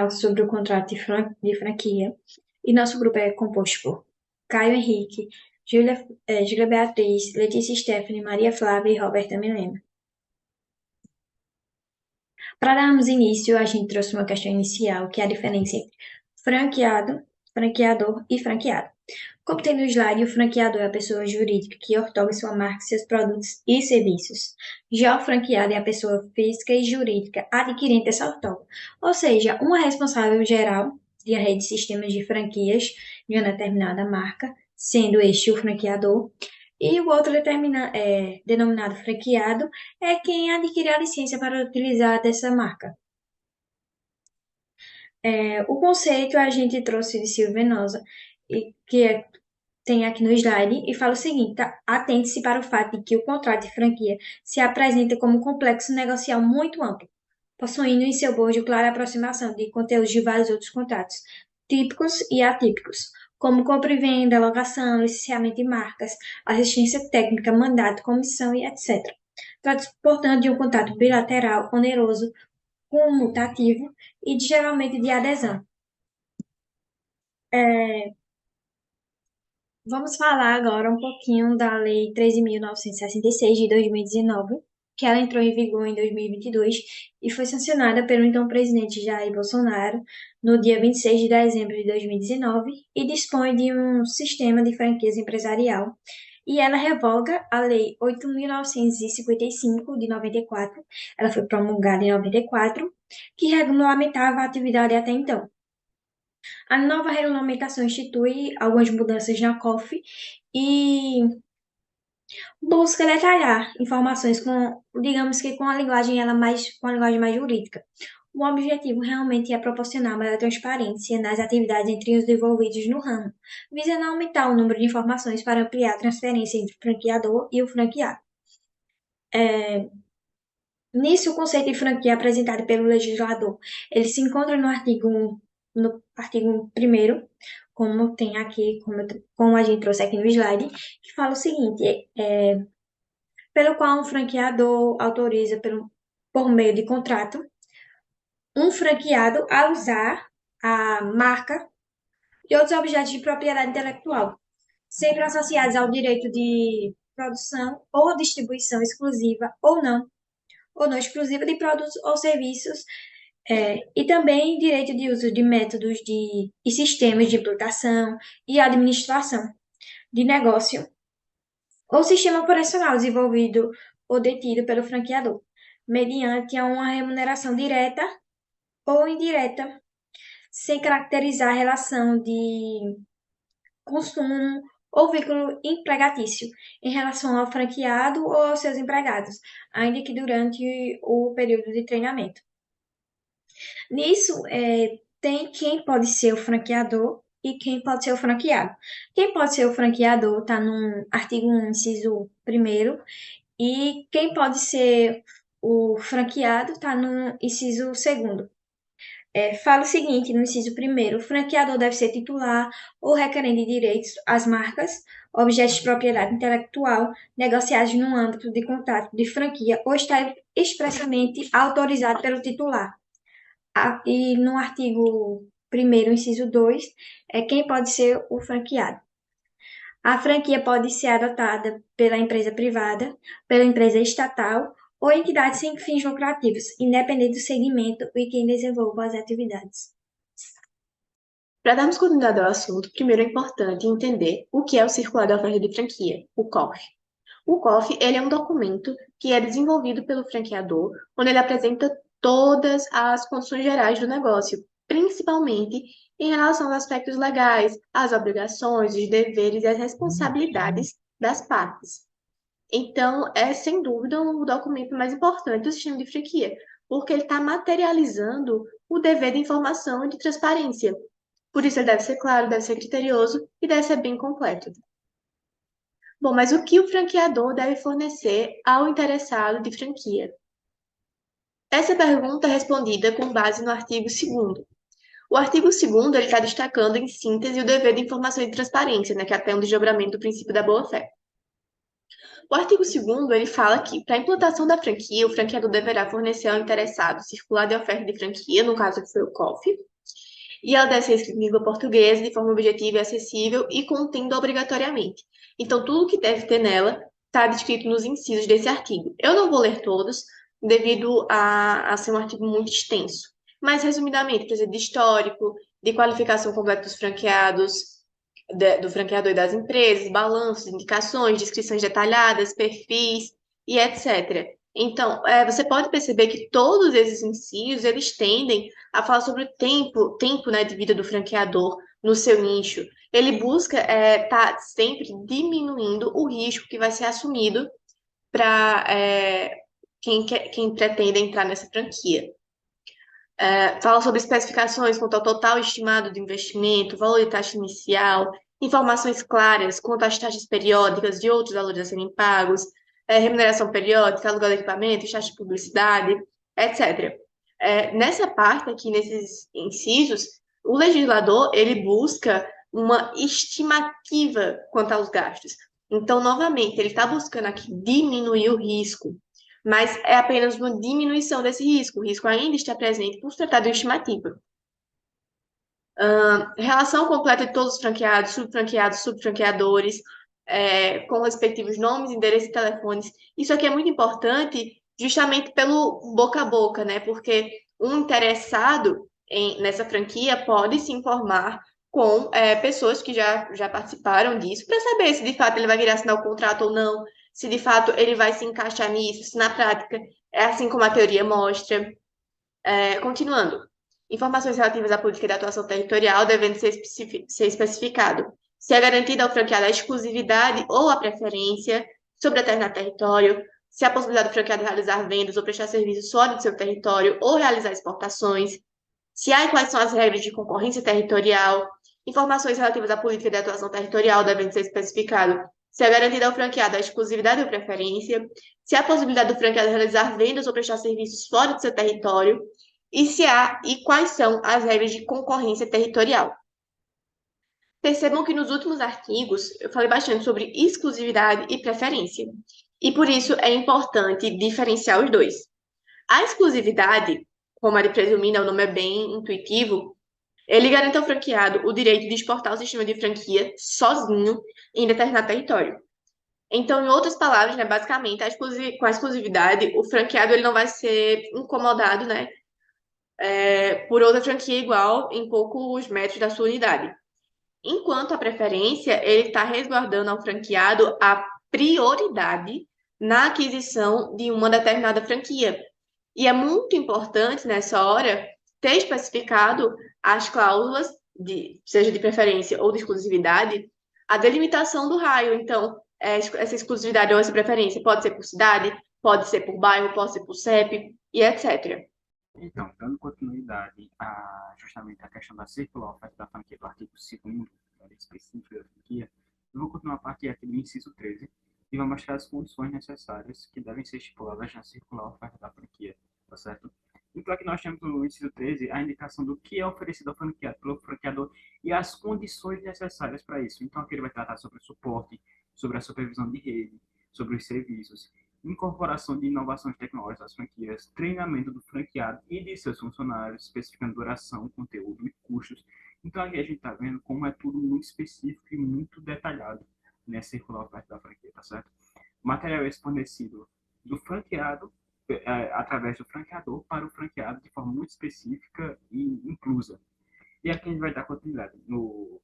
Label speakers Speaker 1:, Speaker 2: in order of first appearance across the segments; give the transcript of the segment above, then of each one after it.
Speaker 1: geral sobre o contrato de franquia. E nosso grupo é composto por Caio Henrique, Júlia Beatriz, Letícia Stephanie, Maria Flávia e Roberta Milena. Para darmos início, a gente trouxe uma questão inicial, que é a diferença entre franqueado, franqueador e franqueado. Como tem no slide, o franqueador é a pessoa jurídica que outorga sua marca, seus produtos e serviços. Já o franqueado é a pessoa física e jurídica adquirente dessa outorga, ou seja, uma responsável geral de rede de sistemas de franquias de uma determinada marca, sendo este o franqueador, e o outro denominado franqueado é quem adquire a licença para utilizar dessa marca. O conceito a gente trouxe de Silvia Venosa, tem aqui no slide, e fala o seguinte: atente-se para o fato de que o contrato de franquia se apresenta como um complexo negocial muito amplo, possuindo em seu bojo clara aproximação de conteúdos de vários outros contratos, típicos e atípicos, como compra e venda, locação, licenciamento de marcas, assistência técnica, mandato, comissão e etc. Trata-se, portanto, de um contrato bilateral, oneroso, comutativo e geralmente de adesão. Vamos falar agora um pouquinho da Lei 13.966 de 2019, que ela entrou em vigor em 2022 e foi sancionada pelo então presidente Jair Bolsonaro no dia 26 de dezembro de 2019 e dispõe de um sistema de franquias empresarial. E ela revoga a Lei 8.955 de 94, ela foi promulgada em 94, que regulamentava a atividade até então. A nova regulamentação institui algumas mudanças na COF e busca detalhar informações com, digamos que com a linguagem mais jurídica. O objetivo realmente é proporcionar maior transparência nas atividades entre os envolvidos no ramo, visando aumentar o número de informações para ampliar a transferência entre o franqueador e o franqueado. Nisso, o conceito de franquia apresentado pelo legislador, ele se encontra no artigo 1º, como tem aqui, como a gente trouxe aqui no slide, que fala o seguinte: pelo qual um franqueador autoriza por meio de contrato um franqueado a usar a marca e outros objetos de propriedade intelectual, sempre associados ao direito de produção ou distribuição exclusiva ou não exclusiva de produtos ou serviços, e também direito de uso de métodos e sistemas de implantação e administração de negócio ou sistema operacional desenvolvido ou detido pelo franqueador, mediante uma remuneração direta ou indireta, sem caracterizar a relação de consumo ou vínculo empregatício em relação ao franqueado ou aos seus empregados, ainda que durante o período de treinamento. Nisso, tem quem pode ser o franqueador e quem pode ser o franqueado. Quem pode ser o franqueador está no artigo 1, inciso 1º, e quem pode ser o franqueado está no inciso 2º. Fala o seguinte, no inciso 1º: o franqueador deve ser titular ou requerente de direitos às marcas, objetos de propriedade intelectual negociados no âmbito de contrato de franquia ou estar expressamente autorizado pelo titular. E no artigo 1º, inciso 2, quem pode ser o franqueado. A franquia pode ser adotada pela empresa privada, pela empresa estatal ou entidade sem fins lucrativos, independente do segmento e quem desenvolva as atividades.
Speaker 2: Para darmos continuidade ao assunto, primeiro é importante entender o que é o Circular de Oferta de Franquia, o COF. O COF, ele é um documento que é desenvolvido pelo franqueador, onde ele apresenta todas as condições gerais do negócio, principalmente em relação aos aspectos legais, às obrigações, os deveres e as responsabilidades das partes. Então, é sem dúvida o documento mais importante do sistema de franquia, porque ele está materializando o dever de informação e de transparência. Por isso, ele deve ser claro, deve ser criterioso e deve ser bem completo. Bom, mas o que o franqueador deve fornecer ao interessado de franquia? Essa pergunta é respondida com base no artigo 2º. O artigo 2º está destacando em síntese o dever de informação e de transparência, né, que é até um desdobramento do princípio da boa-fé. O artigo 2º ele fala que, para a implantação da franquia, o franqueador deverá fornecer ao interessado circular de oferta de franquia, no caso que foi o COF, e ela deve ser escrita em língua portuguesa, de forma objetiva e acessível e contendo obrigatoriamente. Então, tudo que deve ter nela está descrito nos incisos desse artigo. Eu não vou ler todos, devido a ser um artigo muito extenso, mas, resumidamente, precisa de histórico, de qualificação completa dos franqueados, do franqueador e das empresas, balanços, indicações, descrições detalhadas, perfis e etc. Então, você pode perceber que todos esses incisos, eles tendem a falar sobre o tempo, né, de vida do franqueador no seu nicho. Ele busca estar sempre diminuindo o risco que vai ser assumido para quem pretende entrar nessa franquia. Fala sobre especificações quanto ao total estimado do investimento, valor de taxa inicial, informações claras quanto às taxas periódicas e outros valores a serem pagos, remuneração periódica, aluguel de equipamentos, taxa de publicidade, etc. Nessa parte aqui, nesses incisos, o legislador ele busca uma estimativa quanto aos gastos. Então, novamente, ele está buscando aqui diminuir o risco, mas é apenas uma diminuição desse risco. O risco ainda está presente por se tratar de uma estimativa. Relação completa de todos os franqueados, subfranqueadores, com respectivos nomes, endereços e telefones. Isso aqui é muito importante justamente pelo boca a boca, né? Porque um interessado nessa franquia pode se informar com pessoas que já participaram disso, para saber se de fato ele vai querer assinar o contrato ou não, se de fato ele vai se encaixar nisso, se na prática é assim como a teoria mostra. Continuando. Informações relativas à política de atuação territorial devem ser especificado se é garantida ao franqueado a exclusividade ou a preferência sobre determinado território, se há possibilidade do franqueado realizar vendas ou prestar serviços fora do seu território ou realizar exportações, se há e quais são as regras de concorrência territorial. Informações relativas à política de atuação territorial devem ser especificadas se é garantida ao franqueado a exclusividade ou preferência, se há possibilidade do franqueado realizar vendas ou prestar serviços fora do seu território, e se há e quais são as regras de concorrência territorial. Percebam que nos últimos artigos eu falei bastante sobre exclusividade e preferência, e por isso é importante diferenciar os dois. A exclusividade, como ele presumir, o nome é bem intuitivo, ele garante ao franqueado o direito de exportar o sistema de franquia sozinho em determinado território. Então, em outras palavras, né, basicamente, com a exclusividade, o franqueado ele não vai ser incomodado, né, por outra franquia igual em poucos metros da sua unidade. Enquanto a preferência, ele está resguardando ao franqueado a prioridade na aquisição de uma determinada franquia. E é muito importante nessa hora ter especificado as cláusulas, seja de preferência ou de exclusividade, a delimitação do raio. Então, essa exclusividade ou essa preferência pode ser por cidade, pode ser por bairro, pode ser por CEP e etc.
Speaker 3: Então, dando continuidade a justamente a questão da circular oferta da franquia do artigo 2º, da lei específica da franquia, eu vou continuar a partir aqui do inciso 13 e vou mostrar as condições necessárias que devem ser estipuladas na circular oferta da franquia, tá certo? Então, aqui nós temos no inciso 13 a indicação do que é oferecido ao franqueado pelo franqueador e as condições necessárias para isso. Então, aqui ele vai tratar sobre o suporte, sobre a supervisão de rede, sobre os serviços, incorporação de inovações tecnológicas às franquias, treinamento do franqueado e de seus funcionários, especificando duração, conteúdo e custos. Então, aqui a gente está vendo como é tudo muito específico e muito detalhado nessa circular oferta da franquia, tá certo? O material é fornecido do franqueado, através do franqueador, para o franqueado de forma muito específica e inclusa. E aqui a gente vai dar continuidade no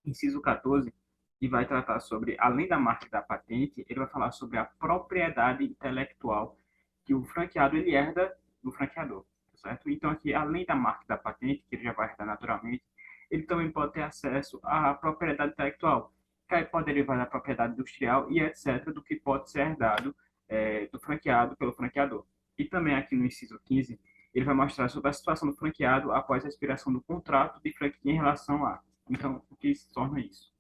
Speaker 3: inciso 14, e vai tratar sobre, além da marca e da patente, ele vai falar sobre a propriedade intelectual que o franqueado ele herda do franqueador, certo? Então aqui, além da marca e da patente, que ele já vai herdar naturalmente, ele também pode ter acesso à propriedade intelectual, que aí pode derivar da propriedade industrial e etc., do que pode ser herdado do franqueado pelo franqueador. E também aqui no inciso 15, ele vai mostrar sobre a situação do franqueado após a expiração do contrato de franquia em relação a. Então, o que se torna isso?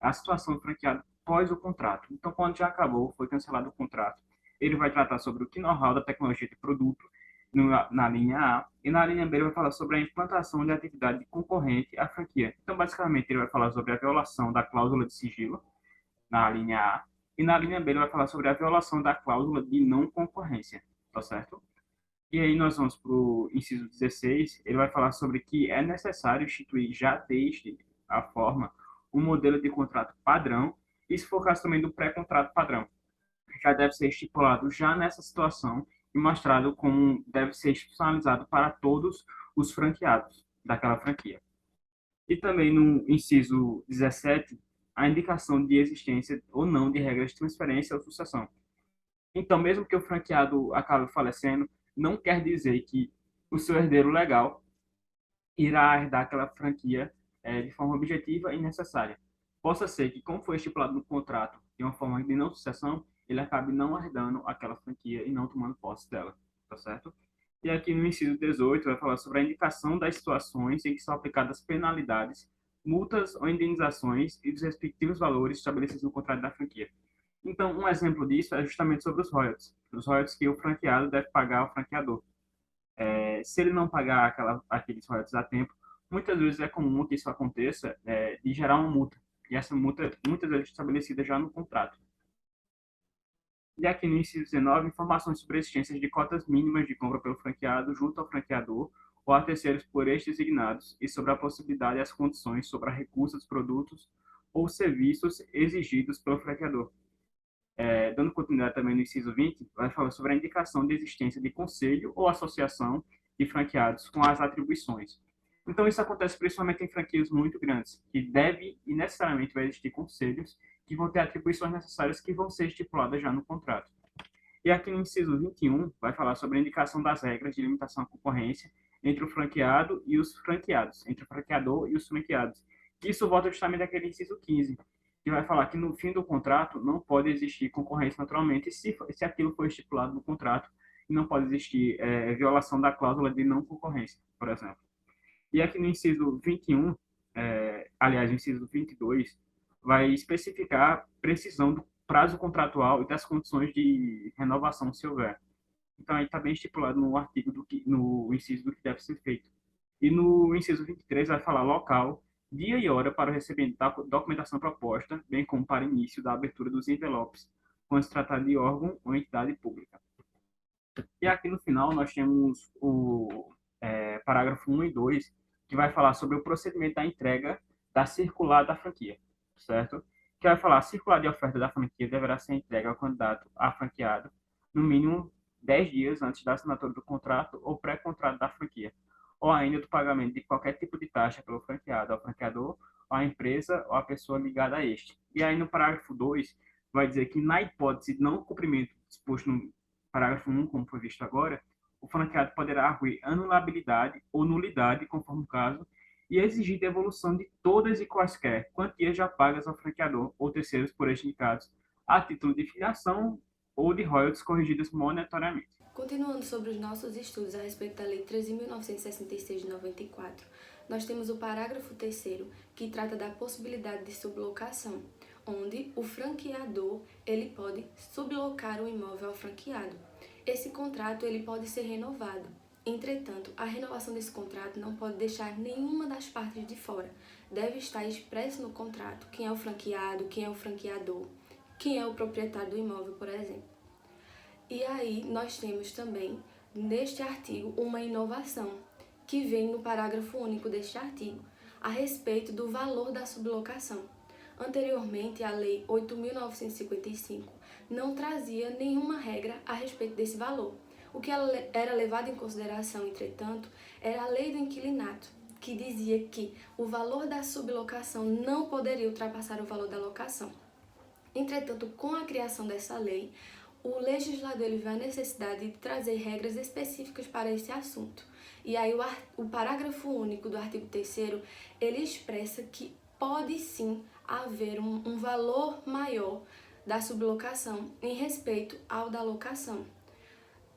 Speaker 3: A situação do franqueado pós o contrato. Então, quando já acabou, foi cancelado o contrato, ele vai tratar sobre o know-how da tecnologia de produto na linha A, e na linha B ele vai falar sobre a implantação de atividade concorrente à franquia. Então, basicamente, ele vai falar sobre a violação da cláusula de sigilo na linha A, e na linha B ele vai falar sobre a violação da cláusula de não concorrência, tá certo? E aí nós vamos para o inciso 16, ele vai falar sobre que é necessário instituir já desde a forma um modelo de contrato padrão, e se for o caso também do pré-contrato padrão, já deve ser estipulado já nessa situação e mostrado como deve ser institucionalizado para todos os franqueados daquela franquia. E também no inciso 17, a indicação de existência ou não de regras de transferência ou sucessão. Então, mesmo que o franqueado acabe falecendo, não quer dizer que o seu herdeiro legal irá herdar aquela franquia de forma objetiva e necessária. Possa ser que, como foi estipulado no contrato, de uma forma de não sucessão, ele acabe não herdando aquela franquia e não tomando posse dela, tá certo? E aqui no inciso 18 vai falar sobre a indicação das situações em que são aplicadas penalidades, multas ou indenizações e dos respectivos valores estabelecidos no contrato da franquia. Então, um exemplo disso é justamente sobre os royalties que o franqueado deve pagar ao franqueador. Se ele não pagar aqueles royalties a tempo, muitas vezes é comum que isso aconteça de gerar uma multa. E essa multa, muitas vezes, é estabelecida já no contrato. E aqui no inciso 19, informações sobre existências de cotas mínimas de compra pelo franqueado junto ao franqueador ou a terceiros por estes designados e sobre a possibilidade e as condições sobre a recusa dos produtos ou serviços exigidos pelo franqueador. Dando continuidade também no inciso 20, vai falar sobre a indicação de existência de conselho ou associação de franqueados com as atribuições. Então, isso acontece principalmente em franquias muito grandes, que deve e necessariamente vai existir conselhos que vão ter atribuições necessárias que vão ser estipuladas já no contrato. E aqui no inciso 21, vai falar sobre a indicação das regras de limitação à concorrência entre o franqueado e os franqueados, entre o franqueador e os franqueados. Isso volta justamente àquele inciso 15, que vai falar que no fim do contrato não pode existir concorrência naturalmente se aquilo for estipulado no contrato, e não pode existir violação da cláusula de não concorrência, por exemplo. E aqui no inciso 21, aliás, no inciso 22, vai especificar precisão do prazo contratual e das condições de renovação, se houver. Então, aí está bem estipulado no artigo, no inciso do que deve ser feito. E no inciso 23 vai falar local, dia e hora para o recebimento da documentação proposta, bem como para início da abertura dos envelopes, quando se tratar de órgão ou entidade pública. E aqui no final nós temos o parágrafo 1 e 2, que vai falar sobre o procedimento da entrega da circular da franquia, certo? Que vai falar, a circular de oferta da franquia deverá ser entregue ao candidato a franqueado no mínimo 10 dias antes da assinatura do contrato ou pré-contrato da franquia, ou ainda do pagamento de qualquer tipo de taxa pelo franqueado ao franqueador, à empresa ou à pessoa ligada a este. E aí no parágrafo 2 vai dizer que na hipótese de não cumprimento disposto no parágrafo 1, como foi visto agora, o franqueado poderá arguir anulabilidade ou nulidade, conforme o caso, e exigir devolução de todas e quaisquer quantias já pagas ao franqueador ou terceiros por este indicados, a título de filiação ou de royalties corrigidas monetariamente.
Speaker 4: Continuando sobre os nossos estudos a respeito da Lei 13.966 de 94, nós temos o parágrafo 3º, que trata da possibilidade de sublocação, onde o franqueador ele pode sublocar o imóvel ao franqueado. Esse contrato ele pode ser renovado. Entretanto, a renovação desse contrato não pode deixar nenhuma das partes de fora. Deve estar expresso no contrato quem é o franqueado, quem é o franqueador, quem é o proprietário do imóvel, por exemplo. E aí nós temos também, neste artigo, uma inovação, que vem no parágrafo único deste artigo, a respeito do valor da sublocação. Anteriormente, a Lei 8.955 não trazia nenhuma regra a respeito desse valor. O que era levado em consideração, entretanto, era a Lei do Inquilinato, que dizia que o valor da sublocação não poderia ultrapassar o valor da locação. Entretanto, com a criação dessa lei, o legislador ele vê a necessidade de trazer regras específicas para esse assunto. E aí o parágrafo único do artigo 3º, ele expressa que pode sim haver um valor maior da sublocação em respeito ao da locação.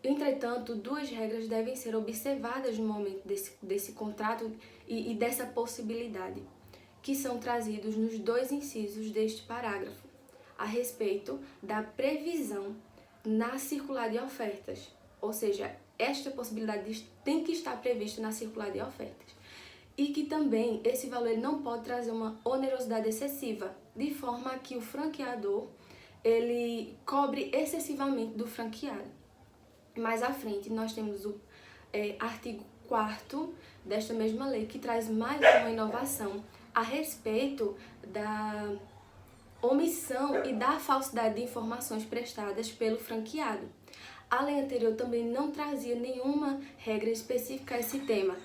Speaker 4: Entretanto, duas regras devem ser observadas no momento desse contrato e dessa possibilidade, que são trazidos nos dois incisos deste parágrafo, a respeito da previsão na circular de ofertas, ou seja, esta possibilidade tem que estar prevista na circular de ofertas. E que também esse valor ele não pode trazer uma onerosidade excessiva, de forma que o franqueador ele cobre excessivamente do franqueado. Mais à frente, nós temos artigo 4º desta mesma lei, que traz mais uma inovação a respeito da omissão e da falsidade de informações prestadas pelo franqueado. A lei anterior também não trazia nenhuma regra específica a esse tema.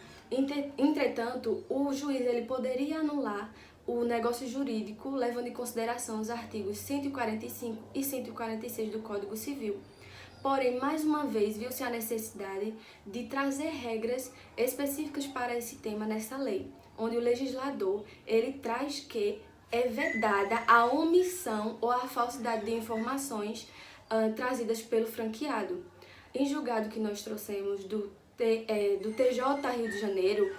Speaker 4: Entretanto, o juiz ele poderia anular o negócio jurídico, levando em consideração os artigos 145 e 146 do Código Civil. Porém, mais uma vez, viu-se a necessidade de trazer regras específicas para esse tema nessa lei, onde o legislador ele traz que é vedada a omissão ou a falsidade de informações trazidas pelo franqueado. Em julgado que nós trouxemos do TJ Rio de Janeiro,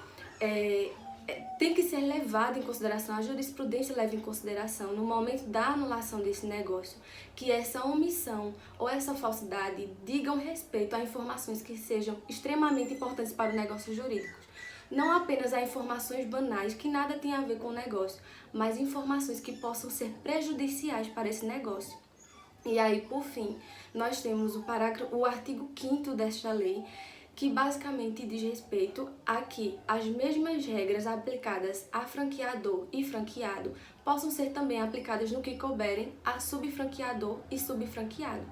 Speaker 4: tem que ser levado em consideração, a jurisprudência leva em consideração, no momento da anulação desse negócio, que essa omissão ou essa falsidade digam respeito a informações que sejam extremamente importantes para o negócio jurídico. Não apenas a informações banais que nada tem a ver com o negócio, mas informações que possam ser prejudiciais para esse negócio. E aí, por fim, nós temos o artigo 5º desta lei, que basicamente diz respeito a que as mesmas regras aplicadas a franqueador e franqueado possam ser também aplicadas no que couberem a subfranqueador e subfranqueado.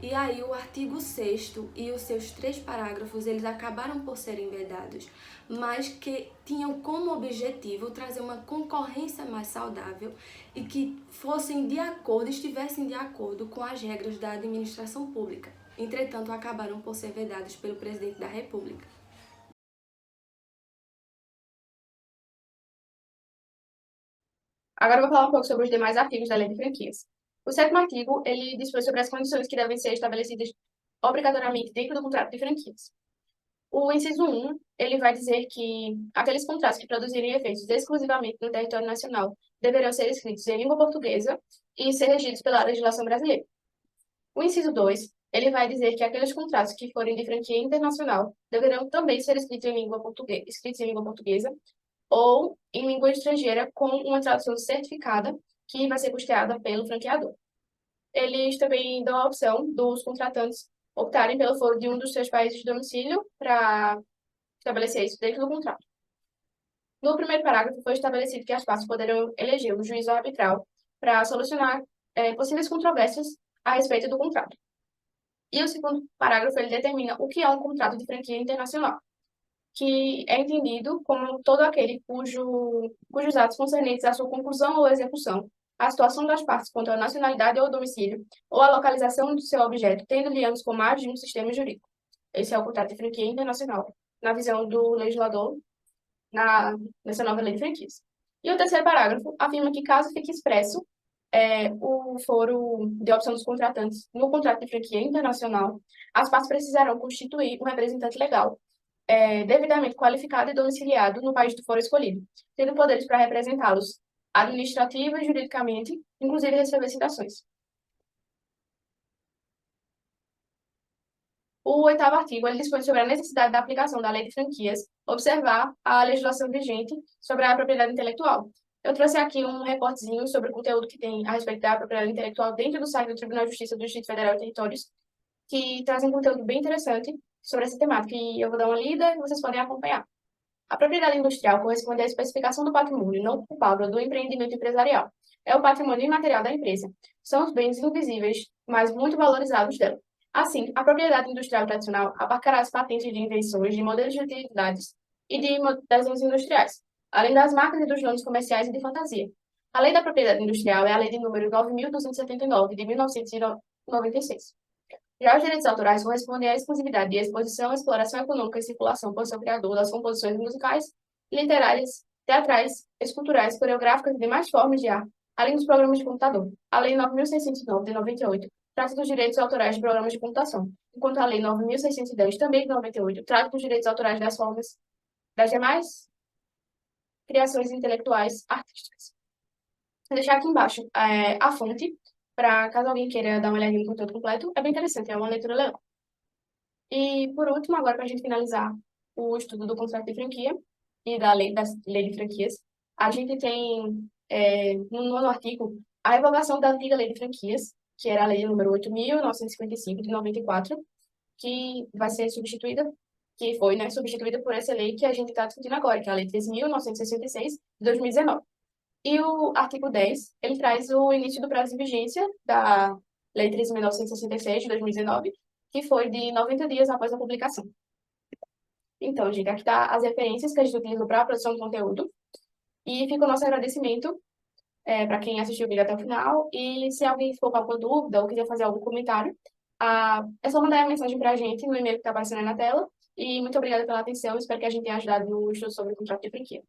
Speaker 4: E aí o artigo 6º e os seus 3 parágrafos, eles acabaram por serem vedados, mas que tinham como objetivo trazer uma concorrência mais saudável e que estivessem de acordo com as regras da administração pública. Entretanto, acabaram por ser vedados pelo presidente da República.
Speaker 2: Agora eu vou falar um pouco sobre os demais artigos da Lei de Franquias. O 7º artigo, ele dispõe sobre as condições que devem ser estabelecidas obrigatoriamente dentro do contrato de franquias. O inciso 1, ele vai dizer que aqueles contratos que produzirem efeitos exclusivamente no território nacional deverão ser escritos em língua portuguesa e ser regidos pela legislação brasileira. O inciso 2, ele vai dizer que aqueles contratos que forem de franquia internacional deverão também ser escritos em língua portuguesa ou em língua estrangeira com uma tradução certificada que vai ser custeada pelo franqueador. Eles também dão a opção dos contratantes optarem pelo foro de um dos seus países de domicílio para estabelecer isso dentro do contrato. No primeiro parágrafo, foi estabelecido que as partes poderão eleger um juiz arbitral para solucionar possíveis controvérsias a respeito do contrato. E o segundo parágrafo, ele determina o que é um contrato de franquia internacional, que é entendido como todo aquele cujos atos concernentes à sua conclusão ou execução, a situação das partes quanto à nacionalidade ou domicílio, ou a localização do seu objeto, tendo liamos com mais de um sistema jurídico. Esse é o contrato de franquia internacional, na visão do legislador, nessa nova lei de franquias. E o terceiro parágrafo afirma que, caso fique expresso o foro de opção dos contratantes no contrato de franquia internacional, as partes precisarão constituir um representante legal, devidamente qualificado e domiciliado no país do foro escolhido, tendo poderes para representá-los administrativa e juridicamente, inclusive receber citações. O 8º artigo, ele dispõe sobre a necessidade da aplicação da lei de franquias, observar a legislação vigente sobre a propriedade intelectual. Eu trouxe aqui um recortezinho sobre o conteúdo que tem a respeito da propriedade intelectual dentro do site do Tribunal de Justiça do Distrito Federal e Territórios, que trazem conteúdo bem interessante sobre essa temática, e eu vou dar uma lida e vocês podem acompanhar. A propriedade industrial corresponde à especificação do patrimônio não ocupável do empreendimento empresarial. É o patrimônio imaterial da empresa. São os bens invisíveis, mas muito valorizados dela. Assim, a propriedade industrial tradicional abarcará as patentes de invenções, de modelos de utilidades e de desenhos industriais, além das marcas e dos nomes comerciais e de fantasia. A Lei da Propriedade Industrial é a Lei de número 9.279, de 1996. Já os direitos autorais correspondem à exclusividade de exposição, exploração econômica e circulação por seu criador das composições musicais, literárias, teatrais, esculturais, coreográficas e demais formas de arte, além dos programas de computador. A Lei 9.609, de 98, trata dos direitos autorais de programas de computação, enquanto a Lei 9.610, também de 98, trata dos direitos autorais das formas das demais criações intelectuais artísticas. Vou deixar aqui embaixo a fonte, para caso alguém queira dar uma olhadinha no conteúdo completo, é bem interessante, é uma leitura legal. E, por último, agora para a gente finalizar o estudo do contrato de franquia e da lei de franquias, a gente tem, no nono artigo, a revogação da antiga lei de franquias, que era a lei número 8.955, de 94, que vai ser substituída
Speaker 5: que foi, né, substituída por essa lei que a gente está discutindo agora, que é a Lei 13.966 de 2019. E o artigo 10, ele traz o início do prazo de vigência da Lei 13.966 de 2019, que foi de 90 dias após a publicação. Então, gente, aqui está as referências que a gente utilizou para a produção de conteúdo. E fica o nosso agradecimento para quem assistiu o vídeo até o final. E se alguém ficou com alguma dúvida ou quiser fazer algum comentário, é só mandar a mensagem para a gente no e-mail que está aparecendo aí na tela. E muito obrigada pela atenção. Espero que a gente tenha ajudado no estudo sobre o contrato de franquia.